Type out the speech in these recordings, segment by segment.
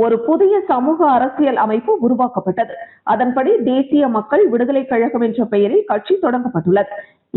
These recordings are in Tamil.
ஒரு புதிய சமூக அரசியல் அமைப்பு உருவாக்கப்பட்டது. அதன்படி தேசிய மக்கள் விடுதலை கழகம் என்ற பெயரில் கட்சி தொடங்கப்பட்டுள்ளது.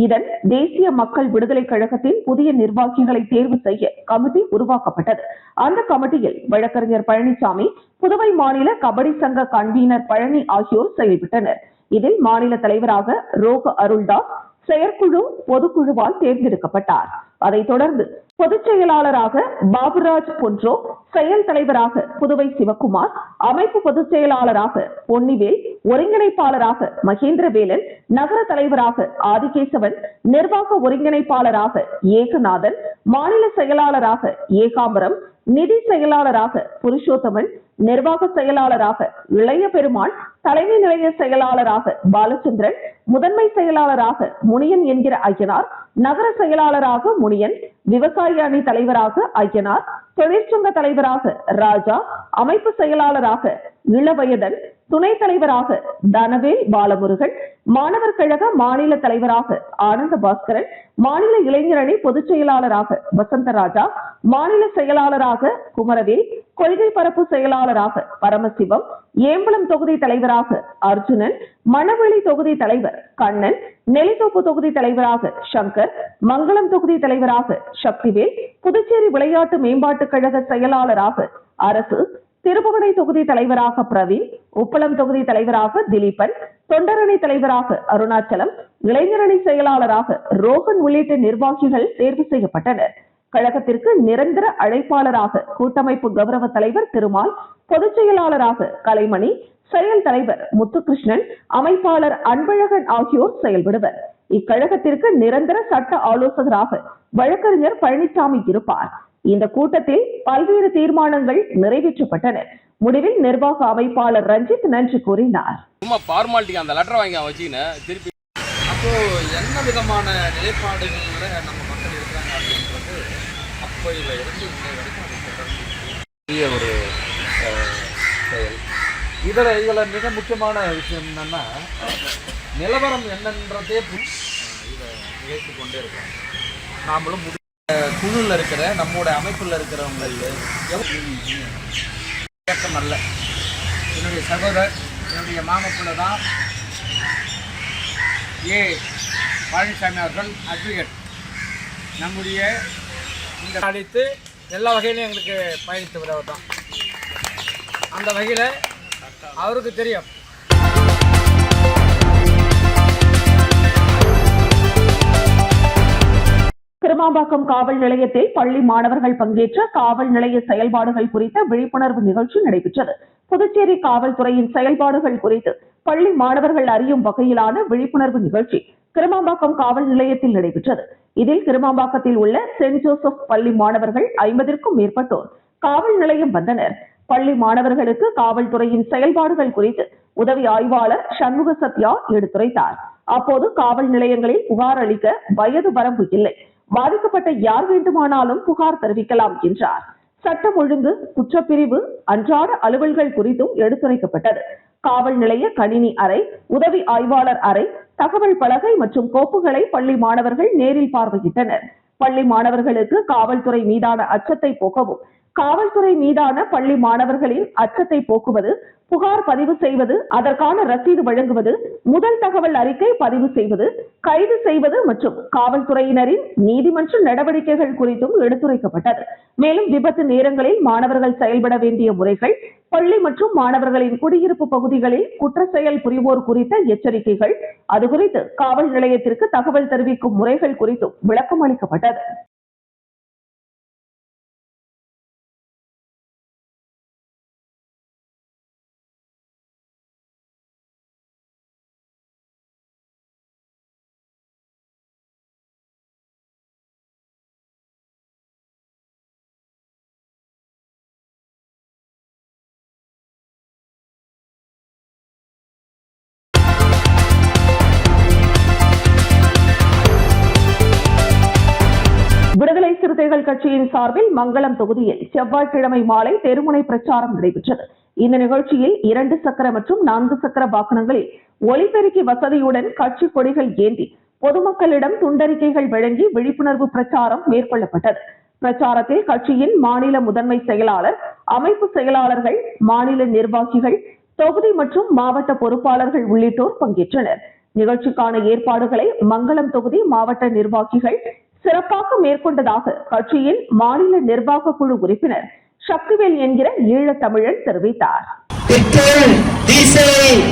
இதன் தேசிய மக்கள் விடுதலை கழகத்தின் புதிய நிர்வாகிகளை தேர்வு செய்ய கமிட்டி உருவாக்கப்பட்டது. அந்த கமிட்டியில் வழக்கறிஞர் பழனிசாமி, புதுவை மாநில கபடி சங்க கன்வீனர் பழனி ஆகியோர் செயல்பட்டனர். இதில் மாநில தலைவராக ரோக அருள்தாஸ் செயற்குழு பொதுக்குழுவால் தேர்ந்தெடுக்கப்பட்டார். அதைத் தொடர்ந்து பொதுச் செயலாளராக பாபுராஜ் பொன்றோ, செயல் தலைவராக புதுவை சிவக்குமார், அமைப்பு பொதுச் செயலாளராக பொன்னிவேல், ஒருங்கிணைப்பாளராக மகேந்திரவேலன், நகர தலைவராக ஆதிகேசவன், நிர்வாக ஒருங்கிணைப்பாளராக ஏகநாதன், மாநில செயலாளராக ஏகாம்பரம், நிதி செயலாளராக புருஷோத்தமன், நிர்வாக செயலாளராக இளைய பெருமாள், தலைமை நிலைய செயலாளராக பாலச்சந்திரன், முதன்மை செயலாளராக முனியன் என்கிற ஐயனார், நகர செயலாளராக முனியன், விவசாய அணி தலைவராக ஐயனார், தொழிற்சங்க தலைவராக ராஜா, அமைப்பு செயலாளராக இளவயதன், துணைத் தலைவராக தனவேல் பாலமுருகன், மாணவர் கழக மாநில தலைவராக ஆனந்த பாஸ்கரன், மாநில இளைஞர் அணி பொதுச் செயலாளராக வசந்தராஜா, மாநில செயலாளராக குமரவேல், கொள்கை பரப்பு செயலாளராக பரமசிவம், ஏம்பலம் தொகுதி தலைவராக அர்ஜுனன், மணவெளி தொகுதி தலைவர் கண்ணன், நெல்லித்தோப்பு தொகுதி தலைவராக சங்கர், மங்களம் தொகுதி தலைவராக சக்திவேல், புதுச்சேரி விளையாட்டு மேம்பாட்டுக் கழக செயலாளராக அரசு, திருபுவனை தொகுதி தலைவராக பிரவீன், உப்பளம் தொகுதி தலைவராக திலீபன், தொண்டரணி தலைவராக அருணாச்சலம், இளைஞரணி செயலாளராக ரோகன் உள்ளிட்ட நிர்வாகிகள் தேர்வு செய்யப்பட்டனர். கழகத்திற்கு நிரந்தர அழைப்பாளராக கூட்டமைப்பு கௌரவ தலைவர் திருமால், பொதுச் செயலாளராக கலைமணி, செயல் தலைவர் முத்துகிருஷ்ணன், அமைப்பாளர் அன்பழகன் ஆகியோர் செயல்படுவர். இக்கழகத்திற்கு நிரந்தர சட்ட ஆலோசகராக வழக்கறிஞர் பழனிசாமி இருப்பார். இந்த கூட்டத்தில் பல்வேறு தீர்மானங்கள் நிறைவேற்றப்பட்டன. முடிவில் நிர்வாக அமைப்பாளர் ரஞ்சித் நன்றி கூறினார். அந்த லெட்டர் வாங்கி வச்சுக்கின்னு திருப்பி அப்போ என்ன விதமான நிலைப்பாடுகளோட நம்ம மக்கள் இருக்கிறாங்க அப்படின்றது அப்போயில இருந்து இன்னை வரைக்கும் பெரிய ஒரு செயல். இதில் மிக முக்கியமான விஷயம் என்னன்னா, நிலவரம் என்னன்றதே இதை நிகழ்த்தி கொண்டே இருக்கோம். நாமளும் குழுவில் இருக்கிற நம்மோட அமைப்பில் இருக்கிறவங்களுக்கு இயக்கம் அல்ல. என்னுடைய சகோதரர், என்னுடைய மாமப்பிள்ளை தான் பழனிசாமி அவர்கள் அட்வொகேட். நம்முடைய இந்த அடித்து எல்லா வகையிலும் எங்களுக்கு பயணித்து விடவர் தான். அந்த வகையில் அவருக்கு தெரியும். கிருமாம்பாக்கம் காவல் நிலையத்தில் பள்ளி மாணவர்கள் பங்கேற்ற காவல் நிலைய செயல்பாடுகள் குறித்த விழிப்புணர்வு நிகழ்ச்சி நடைபெற்றது. புதுச்சேரி காவல்துறையின் செயல்பாடுகள் குறித்து பள்ளி மாணவர்கள் அறியும் வகையிலான விழிப்புணர்வு நிகழ்ச்சி கிருமாம்பாக்கம் காவல் நிலையத்தில் நடைபெற்றது. இதில் கிருமாம்பாக்கத்தில் உள்ள சென்ட் ஜோசப் பள்ளி மாணவர்கள் 50க்கும் மேற்பட்டோர் காவல் நிலையம் வந்தனர். பள்ளி மாணவர்களுக்கு காவல்துறையின் செயல்பாடுகள் குறித்து உதவி ஆய்வாளர் சண்முக சத்யா எடுத்துரைத்தார். அப்போது காவல் நிலையங்களில் புகார் அளிக்க வயது வரம்பு இல்லை, பாதிக்கப்பட்ட யார் வேண்டுமானாலும் புகார் தெரிவிக்கலாம் என்றார். சட்டம் ஒழுங்கு, குற்றப்பிரிவு, அன்றாட அலுவல்கள் குறித்தும் எடுத்துரைக்கப்பட்டது. காவல் நிலைய கணினி அறை, உதவி ஆய்வாளர் அறை, தகவல் பலகை மற்றும் கோப்புகளை பள்ளி மாணவர்கள் நேரில் பார்வையிட்டனர். பள்ளி மாணவர்களுக்கு காவல்துறை மீதான அச்சத்தை போக்கவும், காவல்துறை மீதான பள்ளி மாணவர்களின் அச்சத்தை போக்குவது, புகார் பதிவு செய்வது, அதற்கான ரசீது வழங்குவது, முதல் தகவல் அறிக்கை பதிவு செய்வது, கைது செய்வது மற்றும் காவல்துறையினரின் நீதிமன்ற நடவடிக்கைகள் குறித்தும் எடுத்துரைக்கப்பட்டது. மேலும் விபத்து நேரங்களில் மாணவர்கள் செயல்பட வேண்டிய முறைகள், பள்ளி மற்றும் மாணவர்களின் குடியிருப்பு பகுதிகளில் குற்ற செயல் புரிவோர் குறித்த எச்சரிக்கைகள், அது குறித்து காவல் நிலையத்திற்கு தகவல் தெரிவிக்கும் முறைகள் குறித்தும் விளக்கம் அளிக்கப்பட்டது. விடுதலை சிறுத்தைகள் கட்சியின் சார்பில் மங்களம் தொகுதியில் செவ்வாய்க்கிழமை மாலை தெருமுனை பிரச்சாரம் நடைபெற்றது. இந்த நிகழ்ச்சியில் 2 சக்கர மற்றும் 4 சக்கர வாகனங்களில் ஒலிபெருக்கி வசதியுடன் கட்சி கொடிகள் ஏந்தி பொதுமக்களிடம் துண்டறிக்கைகள் வழங்கி விழிப்புணர்வு பிரச்சாரம் மேற்கொள்ளப்பட்டது. பிரச்சாரத்தில் கட்சியின் மாநில முதன்மை செயலாளர், அமைப்பு செயலாளர்கள், மாநில நிர்வாகிகள், தொகுதி மற்றும் மாவட்ட பொறுப்பாளர்கள் உள்ளிட்டோர் பங்கேற்றனர். நிகழ்ச்சிக்கான ஏற்பாடுகளை மங்களம் தொகுதி மாவட்ட நிர்வாகிகள் சிறப்பாக மேற்கொண்டதாக கட்சியின் மாநில நிர்வாக குழு உறுப்பினர் சக்திவேல் என்கிற ஈழத் தமிழன் தெரிவித்தார்.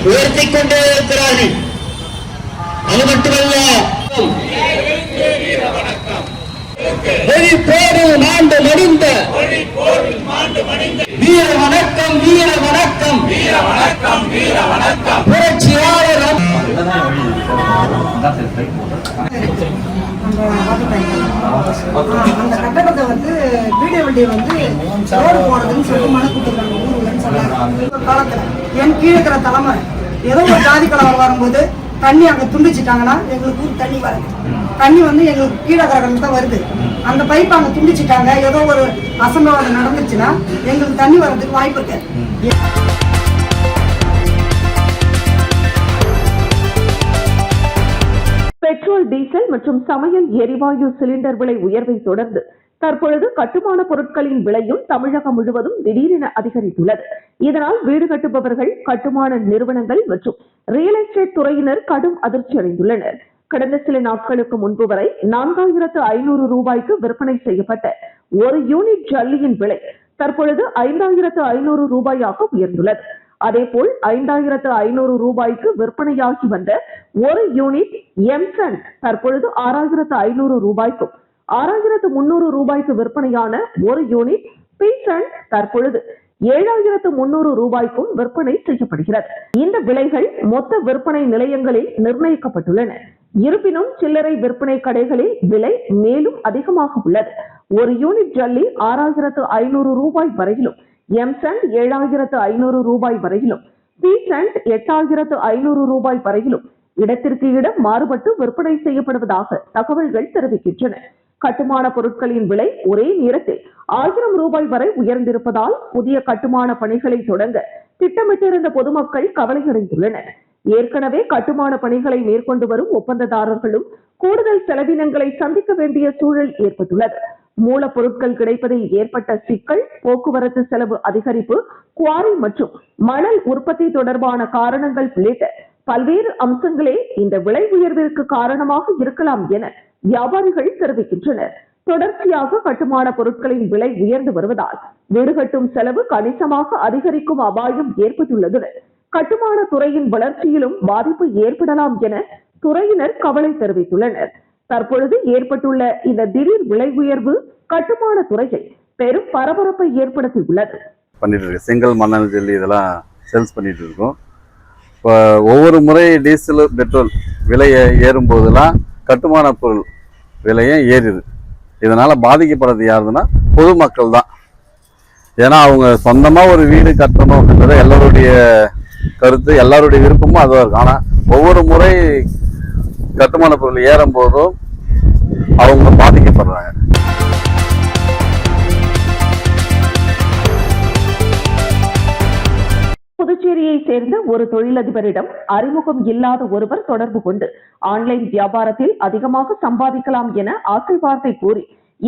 உயர்த்திக் கொண்டே இருக்கிறார்கள். அது மட்டுமல்ல, போரில் மாண்டு மடிந்த வீர வணக்கம், வீர வணக்கம், வீர வணக்கம், வீர வணக்கம் புரட்சியாளர் அந்த கட்டடத்தை வந்து வீடியோ வண்டியை வந்து ரோடு போடுறதுன்னு சொல்லி மனு கொடுத்துருக்காங்க ஊருலன்னு சொன்னாங்க. காலத்துல என் கீழே இருக்கிற தலைமை ஏதோ ஒரு ஜாதி கலவரம் வரும்போது தண்ணி அங்க துண்டிச்சிட்டாங்கன்னா எங்களுக்கு ஊர் தண்ணி வருது. தண்ணி வந்து எங்களுக்கு கீழே கடல் தான் வருது. அந்த பைப் அங்க துண்டிச்சிட்டாங்க, ஏதோ ஒரு அசம்பாவிதம் நடந்துச்சுன்னா எங்களுக்கு தண்ணி வர்றதுக்கு வாய்ப்பு இருக்கு. பெட்ரோல், டீசல் மற்றும் சமையல் எரிவாயு சிலிண்டர் விலை உயர்வை தொடர்ந்து தற்பொழுது கட்டுமான பொருட்களின் விலையும் தமிழகம் முழுவதும் திடீரென அதிகரித்துள்ளது. இதனால் வீடு கட்டுபவர்கள், கட்டுமான நிறுவனங்கள் மற்றும் ரியல் எஸ்டேட் துறையினர் கடும் அதிர்ச்சி அடைந்துள்ளனர். கடந்த சில நாட்களுக்கு முன்பு வரை 4500 ரூபாய்க்கு விற்பனை செய்யப்பட்ட ஒரு யூனிட் ஜல்லியின் விலை தற்பொழுது 5500 ரூபாயாக உயர்ந்துள்ளது. அதேபோல் 5500 ரூபாய்க்கு விற்பனையாகி வந்த ஒரு யூனிட் எம்சன் தற்பொழுது 6500 ரூபாய்க்கும், 6300 ரூபாய்க்கு விற்பனையான ஒரு யூனிட் பீசன் தற்பொழுது 7300 ரூபாய்க்கும் விற்பனை செய்யப்படுகிறது. இந்த விலைகள் மொத்த விற்பனை நிலையங்களில் நிர்ணயிக்கப்பட்டுள்ளன. இருப்பினும் சில்லறை விற்பனை கடைகளில் விலை மேலும் அதிகமாக உள்ளது. ஒரு யூனிட் ஜல்லி 6500 ரூபாய் வரையிலும், எம்சன் 7500 ரூபாய் வரையிலும், பீசன்ட் 8500 ரூபாய் வரையிலும் இடத்திற்கு இடம் மாறுபட்டு விற்பனை செய்யப்படுவதாக தகவல்கள் தெரிவிக்கின்றன. கட்டுமான பொருட்களின் விலை ஒரே நேரத்தில் 1000 ரூபாய் வரை உயர்ந்திருப்பதால் புதிய கட்டுமான பணிகளை தொடங்க திட்டமிட்டிருந்த பொதுமக்கள் கவலையடைந்துள்ளனர். ஏற்கனவே கட்டுமான பணிகளை மேற்கொண்டு வரும் ஒப்பந்ததாரர்களும் கூடுதல் செலவினங்களை சந்திக்க வேண்டிய சூழல் ஏற்பட்டுள்ளது. மூலப்பொருட்கள் கிடைப்பதில் ஏற்பட்ட சிக்கல், போக்குவரத்து செலவு அதிகரிப்பு, குவாரி மற்றும் மணல் உற்பத்தி தொடர்பான காரணங்கள் உள்ளிட்ட பல்வேறு அம்சங்களே இந்த விலை உயர்விற்கு காரணமாக இருக்கலாம் என வியாபாரிகள் தெரிவிக்கின்றனர். தொடர்ச்சியாக கட்டுமான பொருட்களின் விலை உயர்ந்து வருவதால் வீடு கட்டும் செலவு கணிசமாக அதிகரிக்கும் அபாயம் ஏற்பட்டுள்ளதுடன் கட்டுமான துறையின் வளர்ச்சியிலும் பாதிப்பு ஏற்படலாம் என துறையினர் கவலை தெரிவித்துள்ளனர். தற்பொழுது ஏற்பட்டுள்ள இந்த திடீர் விலை உயர்வு கட்டுமான துறையில் பெரும் பரபரப்பை ஏற்படுத்தியுள்ளது. செங்கல், மணல், ஜல்லி இதெல்லாம் சேல்ஸ் பண்ணிட்டு இருக்கோம். இப்போ ஒவ்வொரு முறை டீசல், பெட்ரோல் விலை ஏறும் போதெல்லாம் கட்டுமான பொருள் விலையும் ஏறுது. இதனால பாதிக்கப்படுறது யாருதுன்னா பொதுமக்கள் தான். ஏன்னா அவங்க சொந்தமா ஒரு வீடு கட்டணும் அப்படின்றத எல்லாருடைய கருத்து, எல்லாருடைய விருப்பமும் அதுவாக இருக்கும். ஆனா ஒவ்வொரு முறை கட்டுமான பொருள் ஏறும் போதும் அவங்க பாதிக்கப்படுறாங்க. புதுச்சேரியை சேர்ந்த ஒரு தொழிலதிபரிடம் அறிமுகம் இல்லாத ஒருவர் தொடர்பு கொண்டு ஆன்லைன் வியாபாரத்தில் அதிகமாக சம்பாதிக்கலாம் என ஆசை வார்த்தை கூறி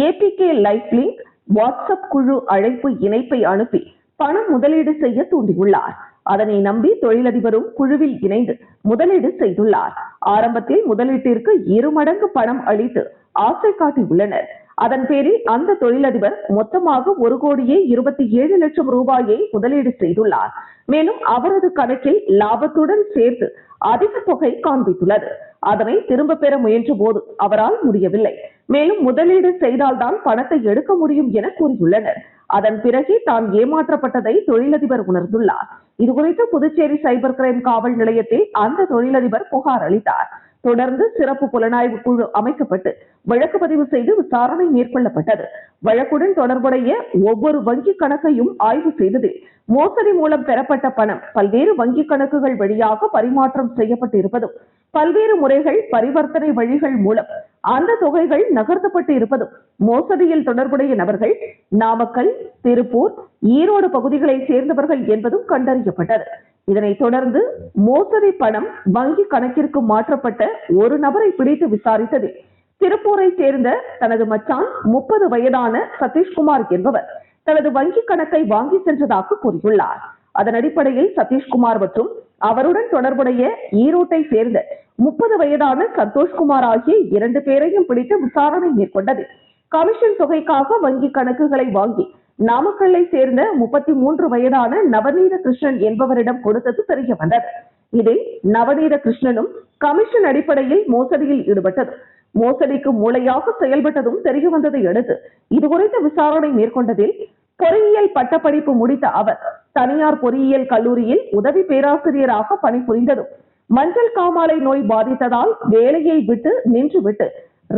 APK லைஃப் லிங்க் வாட்ஸ்அப் குழு அழைப்பு இணைப்பை அனுப்பி பணம் முதலீடு செய்ய தூண்டியுள்ளார். அதனை நம்பி தொழிலதிபரும் குழுவில் இணைந்து முதலீடு செய்துள்ளார். ஆரம்பத்தில் முதலீட்டிற்கு 2 மடங்கு பணம் அளித்து ஆசை காட்டியுள்ளனர். அதன் பேரில் அந்த தொழிலதிபர் மொத்தமாக 1,27 லட்சம் ரூபாயை முதலீடு செய்துள்ளார். மேலும் அவரது கணக்கில் லாபத்துடன் சேர்த்து அதிக தொகை காண்பித்துள்ளது. அதனை திரும்ப பெற முயன்ற போது அவரால் முடியவில்லை. மேலும் முதலீடு செய்தால்தான் பணத்தை எடுக்க முடியும் என கூறியுள்ளனர். அதன் பிறகே தான் ஏமாற்றப்பட்டதை தொழிலதிபர் உணர்ந்துள்ளார். இதுகுறித்து புதுச்சேரி சைபர் கிரைம் காவல் நிலையத்தில் அந்த தொழிலதிபர் புகார் அளித்தார். தொடர்ந்து சிறப்பு புலனாய்வு குழு அமைக்கப்பட்டு வழக்கு பதிவு செய்து விசாரணை மேற்கொள்ளப்பட்டது. வழக்குடன் தொடர்புடைய ஒவ்வொரு வங்கி கணக்கையும் ஆய்வு செய்ததில் மோசடி மூலம் பெறப்பட்ட பணம் பல்வேறு வங்கி கணக்குகள் வழியாக பரிமாற்றம் செய்யப்பட்டிருப்பதும், பல்வேறு முறைகள் பரிவர்த்தனை வழிகள் மூலம் அந்த தொகைகள் நகர்த்தப்பட்டு இருப்பதும், மோசடியில் தொடர்புடைய நபர்கள் நாமக்கல், திருப்பூர், ஈரோடு பகுதிகளை சேர்ந்தவர்கள் என்பதும் கண்டறியப்பட்டது. இதனைத் தொடர்ந்து மோசடி பணம் வங்கி கணக்கிற்கு மாற்றப்பட்ட ஒரு நபரை பிடித்து விசாரித்ததில் திருப்பூரை சேர்ந்த தனது மச்சான் 30 வயதான சதீஷ்குமார் என்பவர் தனது வங்கி கணக்கை வாங்கி சென்றதாக கூறியுள்ளார். அதன் அடிப்படையில் சதீஷ்குமார் மற்றும் அவருடன் தொடர்புடைய ஈரோட்டை சேர்ந்த 30 வயதான சந்தோஷ்குமார் ஆகிய 2 பேரையும் பிடித்து விசாரணை மேற்கொண்டது. கமிஷன் தொகைக்காக வங்கி கணக்குகளை வாங்கி நாமக்கல்லை சேர்ந்த 33 வயதான நவநீத கிருஷ்ணன் என்பவரிடம் கொடுத்தது தெரிய வந்தது. இதில் நவநீத கிருஷ்ணனும் கமிஷன் அடிப்படையில் மோசடியில் ஈடுபட்டது. மோசடிக்கு மூளையாக செயல்பட்டதும் தெரிய வந்ததை அடுத்து இதுகுறித்த விசாரணை மேற்கொண்டதில் பொறியியல் பட்டப்படிப்பு முடித்த அவர் தனியார் பொறியியல் கல்லூரியில் உதவி பேராசிரியராக பணிபுரிந்ததும் மஞ்சள் காமாலை நோய் பாதித்ததால் வேலையை விட்டு நின்றுவிட்டு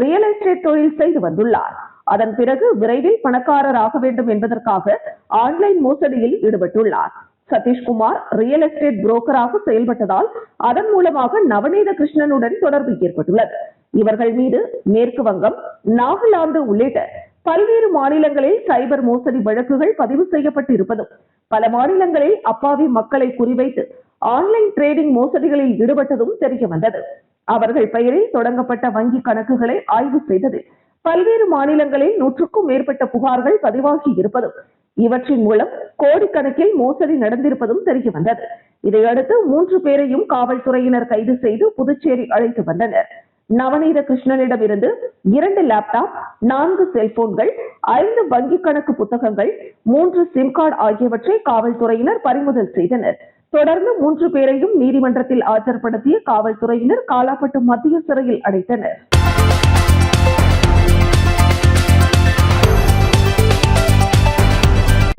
ரியல் எஸ்டேட் தொழில் செய்து வந்துள்ளார். அதன் பிறகு விரைவில் பணக்காரராக வேண்டும் என்பதற்காக ஆன்லைன் மோசடியில் ஈடுபட்டுள்ளார். சதீஷ்குமார் ரியல் எஸ்டேட் புரோக்கராக செயல்பட்டதால் அதன் மூலமாக நவநீத கிருஷ்ணனுடன் தொடர்பு ஏற்பட்டுள்ளது. இவர்கள் மீது மேற்கு வங்கம், நாகாலாந்து உள்ளிட்ட பல்வேறு மாநிலங்களில் சைபர் மோசடி வழக்குகள் பதிவு செய்யப்பட்டு இருப்பதும் பல மாநிலங்களில் அப்பாவி மக்களை குறிவைத்து ஆன்லைன் டிரேடிங் மோசடிகளில் ஈடுபட்டதும் தெரிய வந்தது. அவர்கள் பெயரில் தொடங்கப்பட்ட வங்கி கணக்குகளை ஆய்வு செய்தது பல்வேறு மாநிலங்களில் 100க்கும் மேற்பட்ட புகார்கள் பதிவாகி இருப்பதும் இவற்றின் மூலம் கோடிக்கணக்கில் மோசடி நடந்திருப்பதும் தெரிய வந்தது. இதையடுத்து 3 பேரையும் காவல்துறையினர் கைது செய்து புதுச்சேரி அழைத்து வந்தனர். நவநீத கிருஷ்ணனிடம் இருந்து 2 லேப்டாப், 4 செல்போன்கள், 5 வங்கி கணக்கு புத்தகங்கள், 3 சிம் கார்டு ஆகியவற்றை காவல்துறையினர் பறிமுதல் செய்தனர். தொடர்ந்து 3 பேரையும் நீதிமன்றத்தில் ஆஜர்படுத்திய காவல்துறையினர் காலாப்பட்டு மத்திய சிறையில் அடைத்தனர்.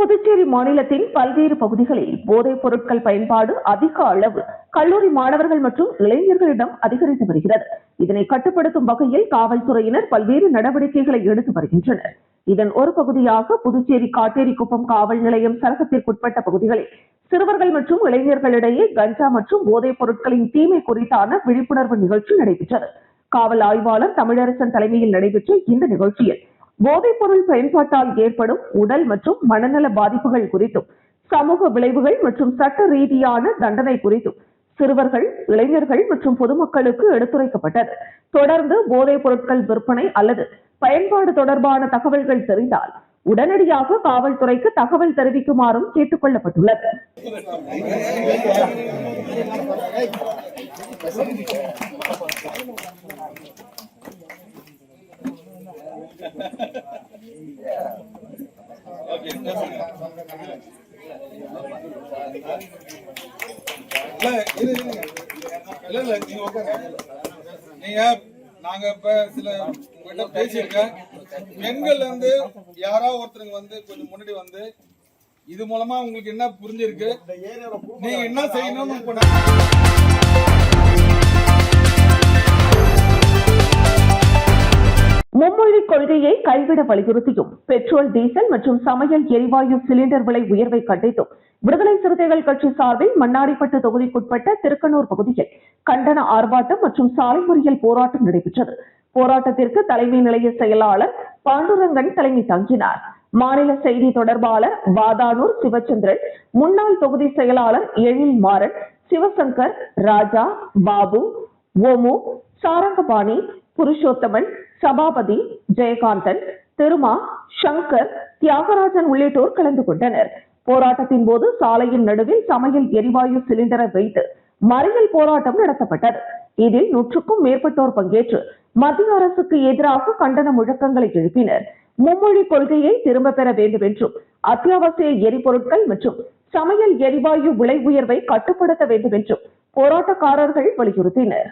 புதுச்சேரி மாநிலத்தின் பல்வேறு பகுதிகளில் போதைப் பொருட்கள் பயன்பாடு அதிக அளவு கல்லூரி மாணவர்கள் மற்றும் இளைஞர்களிடம் அதிகரித்து வருகிறது. இதனை கட்டுப்படுத்தும் வகையில் காவல்துறையினர் பல்வேறு நடவடிக்கைகளை எடுத்து வருகின்றனர். இதன் ஒரு பகுதியாக புதுச்சேரி காட்டேரிக்குப்பம் காவல் நிலையம் சரகத்திற்குட்பட்ட பகுதிகளில் சிறுவர்கள் மற்றும் இளைஞர்களிடையே கஞ்சா மற்றும் போதைப் பொருட்களின் தீமை குறித்தான விழிப்புணர்வு நிகழ்ச்சி நடைபெற்றது. காவல் ஆய்வாளர் தமிழரசன் தலைமையில் நடைபெற்ற இந்த நிகழ்ச்சியில் போதைப் பொருள் பயன்பாட்டால் ஏற்படும் உடல் மற்றும் மனநல பாதிப்புகள் குறித்தும் சமூக விளைவுகள் மற்றும் சட்ட ரீதியான தண்டனை குறித்தும் சிறுவர்கள், இளைஞர்கள் மற்றும் பொதுமக்களுக்கு எடுத்துரைக்கப்பட்டது. தொடர்ந்து போதைப் பொருட்கள் விற்பனை அல்லது பயன்பாடு தொடர்பான தகவல்கள் தெரிந்தால் உடனடியாக காவல்துறைக்கு தகவல் தெரிவிக்குமாறும் கேட்டுக் கொள்ளப்பட்டுள்ளது. நாங்க இப்ப சில உங்ககிட்ட பேசியிருக்கேன். பெண்கள் வந்து யாரோ ஒருத்தருங்க வந்து கொஞ்சம் முன்னாடி வந்து இது மூலமா உங்களுக்கு என்ன புரிஞ்சிருக்கு, நீங்க என்ன செய்யணும்னு மும்மொழி கொள்கையை கைவிட வலியுறுத்தியும் பெட்ரோல், டீசல் மற்றும் சமையல் எரிவாயு சிலிண்டர் விலை உயர்வை கண்டித்தும் விடுதலை சிறுத்தைகள் கட்சி சார்பில் மண்ணாடிப்பட்டு தொகுதிக்குட்பட்ட திருக்கனூர் பகுதியில் கண்டன ஆர்ப்பாட்டம் மற்றும் சாலை மறியல் போராட்டம் நடைபெற்றது. போராட்டத்திற்கு தலைமை நிலைய செயலாளர் பாண்டுரங்கன் தலைமை தாங்கினார். மாநில செய்தி தொடர்பாளர் வாதானூர் சிவச்சந்திரன், முன்னாள் தொகுதி செயலாளர் எழில் மாறன், சிவசங்கர், ராஜா, பாபு, ஓமு, சாரங்கபாணி, புருஷோத்தமன், சபாபதி, ஜெயகாந்தன், திருமா, சங்கர், தியாகராஜன் உள்ளிட்டோர் கலந்து கொண்டனர். போராட்டத்தின் போது சாலையின் நடுவில் சமையல் எரிவாயு சிலிண்டரை வைத்து மறியல் போராட்டம் நடத்தப்பட்டது. இதில் 100க்கும் மேற்பட்டோர் பங்கேற்று மத்திய அரசுக்கு எதிராக கண்டன முழக்கங்களை எழுப்பினர். மும்மொழி கொள்கையை திரும்ப பெற வேண்டும் என்றும் அத்தியாவசிய எரிபொருட்கள் மற்றும் சமையல் எரிவாயு விலை உயர்வை கட்டுப்படுத்த வேண்டும் என்றும் போராட்டக்காரர்கள் வலியுறுத்தினர்.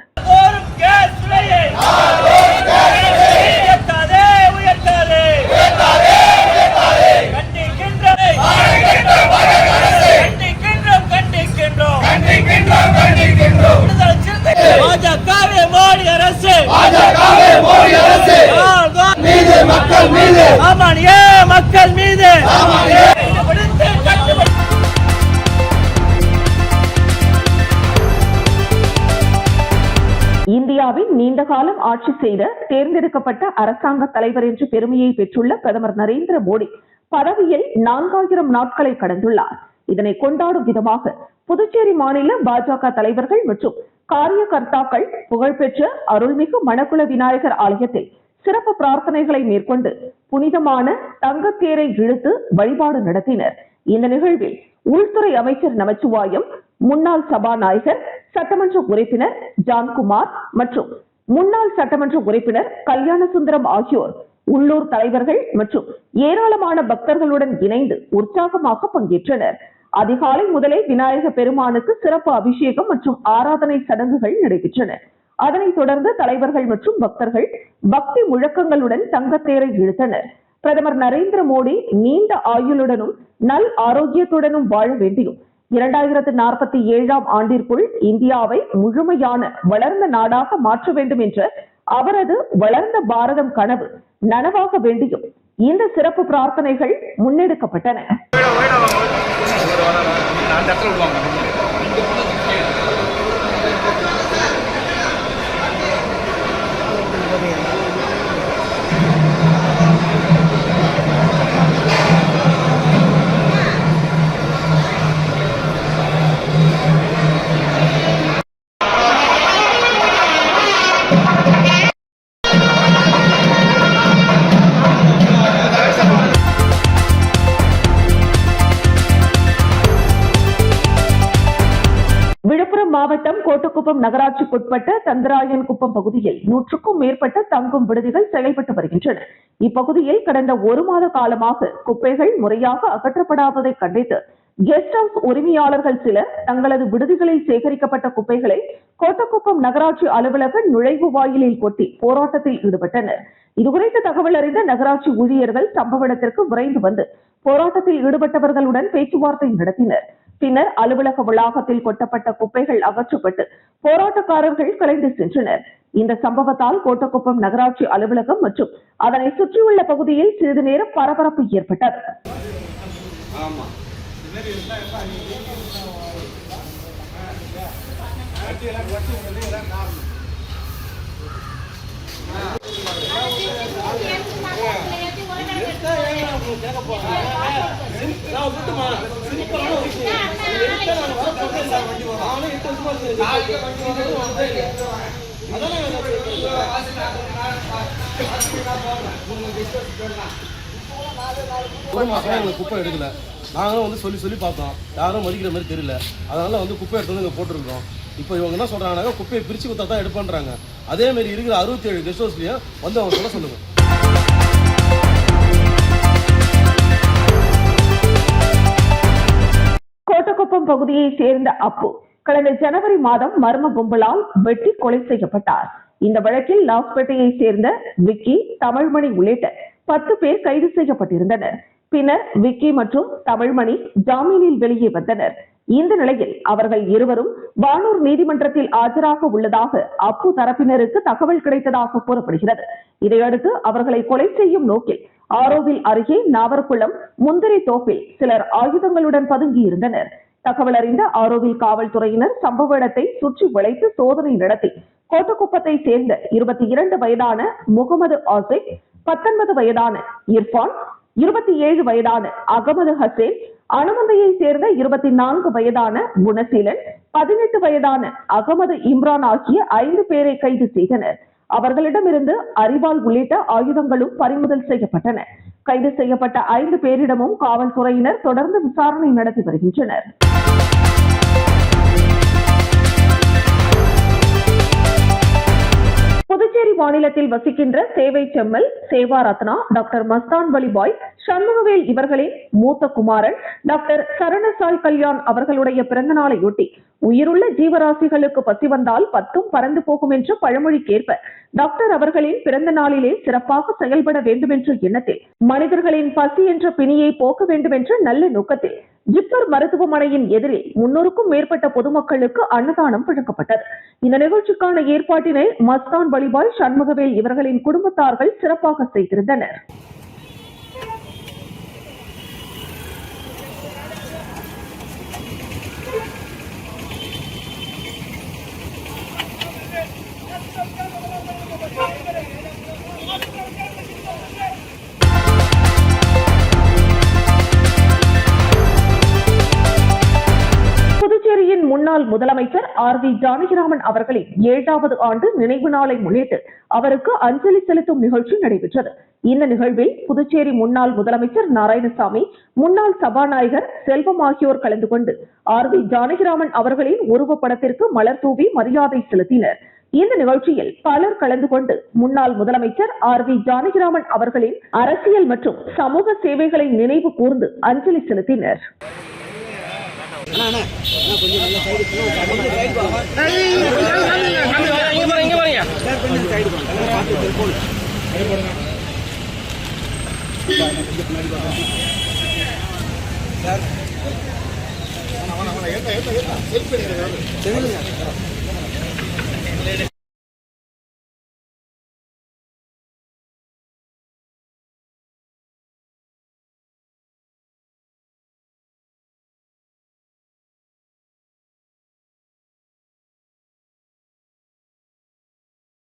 பாஜகவே மோடி அரசு, மக்கள் மீது, சாமானிய மக்கள் மீது இந்தியாவின் நீண்ட காலம் ஆட்சி செய்த தேர்ந்தெடுக்கப்பட்ட அரசாங்க தலைவர் என்று பெருமையை பெற்றுள்ள பிரதமர் நரேந்திர மோடி பதவியில் 4000 நாட்களை கடந்துள்ளார். இதனை கொண்டாடும் விதமாக புதுச்சேரி மாநில பாஜக தலைவர்கள் மற்றும் காரியகர்த்தாக்கள் புகழ்பெற்ற அருள்மிகு மணக்குள விநாயகர் ஆலயத்தில் சிறப்பு பிரார்த்தனைகளை மேற்கொண்டு புனிதமான தங்கத்தேரை இழுத்து வழிபாடு நடத்தினர். இந்த நிகழ்வில் உள்துறை அமைச்சர் நமச்சிவாயம், முன்னாள் சபாநாயகர் சட்டமன்ற உறுப்பினர் ஜான்குமார் மற்றும் முன்னாள் சட்டமன்ற உறுப்பினர் கல்யாணசுந்தரம் ஆகியோர் உள்ளூர் தலைவர்கள் மற்றும் ஏராளமான பக்தர்களுடன் இணைந்து உற்சாகமாக பங்கேற்றனர். அதிகாலை முதலே விநாயக பெருமானுக்கு சிறப்பு அபிஷேகம் மற்றும் ஆராதனை சடங்குகள் நடைபெற்றன. அதனைத் தொடர்ந்து தலைவர்கள் மற்றும் பக்தர்கள் பக்தி முழக்கங்களுடன் தங்கத்தேரை இழுத்தனர். பிரதமர் நரேந்திர மோடி நீண்ட ஆயுளுடனும் நல் ஆரோக்கியத்துடனும் வாழ வேண்டியும் 2047ஆம் ஆண்டிற்குள் இந்தியாவை முழுமையான வளர்ந்த நாடாக மாற்ற வேண்டும் என்ற அவரது வளர்ந்த பாரதம் கனவு நனவாக வேண்டியும் இந்த சிறப்பு பிரார்த்தனைகள் முன்னெடுக்கப்பட்டன. விழுப்புரம் மாவட்டம் கோட்டக்குப்பம் நகராட்சிக்குட்பட்ட தந்தராயன்குப்பம் பகுதியில் 100க்கும் மேற்பட்ட தங்கும் விடுதிகள் செயல்பட்டு வருகின்றன. இப்பகுதியில் கடந்த 1 மாத காலமாக குப்பைகள் முறையாக அகற்றப்படாததை கண்டித்து கெஸ்ட் ஹவுஸ் உரிமையாளர்கள் சிலர் தங்களது விடுதிகளில் சேகரிக்கப்பட்ட குப்பைகளை கோட்டக்குப்பம் நகராட்சி அலுவலக நுழைவு வாயிலில் கொட்டி போராட்டத்தில் ஈடுபட்டனர். இதுகுறித்து தகவல் அறிந்த நகராட்சி ஊழியர்கள் சம்பவ இடத்திற்கு விரைந்து வந்து போராட்டத்தில் ஈடுபட்டவர்களுடன் பேச்சுவார்த்தை நடத்தினர். பின்னர் அலுவலக வளாகத்தில் கொட்டப்பட்ட குப்பைகள் அகற்றப்பட்டு போராட்டக்காரர்கள் கலைந்து சென்றனர். இந்த சம்பவத்தால் கோட்டக்குப்பம் நகராட்சி அலுவலகம் மற்றும் அதனை சுற்றியுள்ள பகுதியில் சிறிது நேரம் பரபரப்பு ஏற்பட்டது. குப்பை எடுக்கல, நாங்களும் வந்து சொல்லி பார்த்தோம், யாரும் மதிக்கிற மாதிரி தெரியல. அதனால வந்து குப்பை எடுத்து வந்து இங்கே போட்டுருக்கோம். இப்போ இவங்க என்ன சொல்றாங்கன்னா குப்பையை பிரிச்சு கொடுத்தா தான் எடுப்பான்றாங்க. அதே மாதிரி இருக்கிற 67 கெஸ்ட் ஹவுஸ்லயும் வந்து அவங்க சொல்ல சொல்லுங்க. கோட்டக்குப்பம் பகுதியை சேர்ந்த அப்பு கடந்த ஜனவரி மாதம் மர்ம கும்பலால் வெட்டி கொலை செய்யப்பட்டார். இந்த வழக்கில் லாஸ்பேட்டையை சேர்ந்த விக்கி, தமிழ்மணி உள்ளிட்ட 10 பேர் கைது செய்யப்பட்டிருந்தனர். பின்னர் விக்கி மற்றும் தமிழ்மணி ஜாமீனில் வெளியே வந்தனர். இந்த நிலையில் அவர்கள் இருவரும் வானூர் நீதிமன்றத்தில் ஆஜராக உள்ளதாக அப்பு தரப்பினருக்கு தகவல் கிடைத்ததாக கூறப்படுகிறது. இதையடுத்து அவர்களை கொலை செய்யும் நோக்கில் ஆரோவில் அருகே நாவர்குளம் முந்திரி தோப்பில் சிலர் ஆயுதங்களுடன் பதுங்கி இருந்தனர். தகவல் அறிந்த ஆரோவில் காவல்துறையினர் சம்பவ இடத்தை சுற்றி வளைத்து சோதனை நடத்தி கோட்டக்குப்பத்தை சேர்ந்த 22 வயதான முகமது ஆசிப், 19 வயதான இர்பான், 27 வயதான அகமது ஹசேன், அனுமந்தையை சேர்ந்த 24 வயதான குணசீலன், 18 வயதான அகமது இம்ரான் ஆகிய 5 பேரை கைது செய்தனர். அவர்களிடமிருந்து அரிவாள் உள்ளிட்ட ஆயுதங்களும் பறிமுதல் செய்யப்பட்டன. கைது செய்யப்பட்ட 5 பேரிடமும் காவல்துறையினர் தொடர்ந்து விசாரணை நடத்தி வருகின்றனர். புதுச்சேரி மாநிலத்தில் வசிக்கின்ற சேவை செம்மல், சேவா ரத்னா, டாக்டர் மஸ்தான் வலிபாய், சண்முகவேல் இவர்களின் மூத்த குமாரன் டாக்டர் சரணசாய் கல்யாண் அவர்களுடைய பிறந்த நாளையொட்டி உயிருள்ள ஜீவராசிகளுக்கு பசி வந்தால் 10ம் பறந்து போகும் என்ற பழமொழிக்கேற்ப டாக்டர் அவர்களின் பிறந்த நாளிலே சிறப்பாக செயல்பட வேண்டும் என்ற எண்ணத்தில் மனிதர்களின் பசி என்ற பிணியை போக்க வேண்டும் என்ற நல்ல நோக்கத்தில் ஜிப்மர் மருத்துவமனையின் எதிரில் 300க்கும் மேற்பட்ட பொதுமக்களுக்கு அன்னதானம் வழங்கப்பட்டது. இந்த நிகழ்ச்சிக்கான ஏற்பாட்டினை மஸ்தான் வலிபாய், சண்முகவேல் இவர்களின் குடும்பத்தார்கள் சிறப்பாக செய்திருந்தனர். முன்னாள் முதலமைச்சர் R.V. ஜானகிராமன் அவர்களின் 7வது ஆண்டு நினைவு நாளை முன்னிட்டு அவருக்கு அஞ்சலி செலுத்தும் நிகழ்ச்சி நடைபெற்றது. இந்த நிகழ்வில் புதுச்சேரி முன்னாள் முதலமைச்சர் நாராயணசாமி, முன்னாள் சபாநாயகர் செல்வம் ஆகியோர் கலந்து கொண்டு R.V. ஜானகிராமன் அவர்களின் உருவப்படத்திற்கு மலர் தூவி மரியாதை செலுத்தினர். இந்த நிகழ்ச்சியில் பலர் கலந்து கொண்டு முன்னாள் முதலமைச்சர் R.V. ஜானகிராமன் அவர்களின் அரசியல் மற்றும் சமூக சேவைகளை நினைவு கூர்ந்து அஞ்சலி செலுத்தினர். சார்